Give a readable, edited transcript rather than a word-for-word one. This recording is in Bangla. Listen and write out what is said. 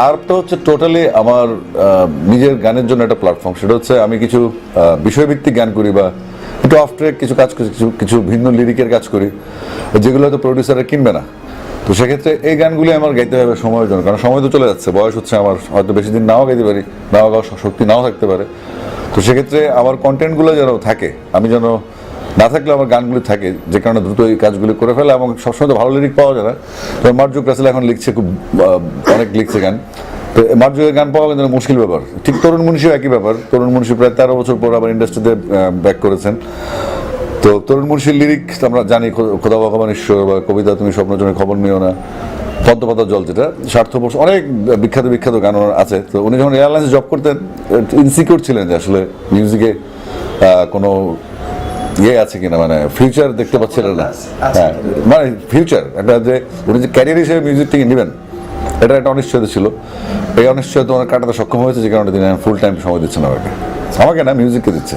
আর্টটা হচ্ছে টোটালি আমার নিজের গানের জন্য একটা প্ল্যাটফর্ম। সেটা হচ্ছে আমি কিছু বিষয়ভিত্তিক গান করি বা একটু অফ ট্র্যাক কিছু কাজ করি, কিছু কিছু ভিন্ন লিরিকের কাজ করি, যেগুলো হয়তো প্রডিউসাররা কিনবে না। তো সেক্ষেত্রে এই গানগুলি আমার গাইতে হবে সময়ের জন্য, কারণ সময় তো চলে যাচ্ছে, বয়স হচ্ছে আমার, হয়তো বেশি দিন নাও গাইতে পারি, নাও গাওয়ার শক্তি নাও থাকতে পারে। তো সেক্ষেত্রে আমার কন্টেন্টগুলো যেন থাকে, আমি যেন না থাকলে আমার গানগুলি থাকে, যে কারণে দ্রুত এই কাজগুলি করে ফেলে এবং সবসময় তো ভালো লিরিক পাওয়া যায় না। তো মার্জুক রাসেল এখন লিখছে, খুব অনেক লিখছে গান। তো মার্জুকের গান পাওয়া কিন্তু মুশকিল ব্যাপার। ঠিক তরুণ মুন্সিও একই ব্যাপার। তরুণ মুন্সি প্রায় 13 বছর পর আবার ইন্ডাস্ট্রিতে ব্যাক করেছেন। তো তরুণ মুন্সির লিরিক আমরা জানি, খোদা ভগবান ঈশ্বর বা কবিতা তুমি স্বপ্নের জন্য খবর নিও না, পদ্মপাতার জল, যেটা স্বার্থপর, অনেক বিখ্যাত বিখ্যাত গান আছে। তো উনি যখন এয়ারলাইন্সে জব করতেন ইনসিকিউর ছিলেন যে আসলে মিউজিকে কোনো আছে কিনা, মানে ফিউচার দেখতে পাচ্ছিলেন না। হ্যাঁ, মানে ফিউচার একটা, যে উনি যে ক্যারিয়ার হিসেবে মিউজিক থেকে নেবেন, এটা একটা অনিশ্চয়তা ছিল। এই অনিশ্চয়তা ওনার কাটাতে সক্ষম হয়েছে, যে কারণে তিনি ফুল টাইম সময় দিচ্ছেন আমাকে না, মিউজিককে দিচ্ছে।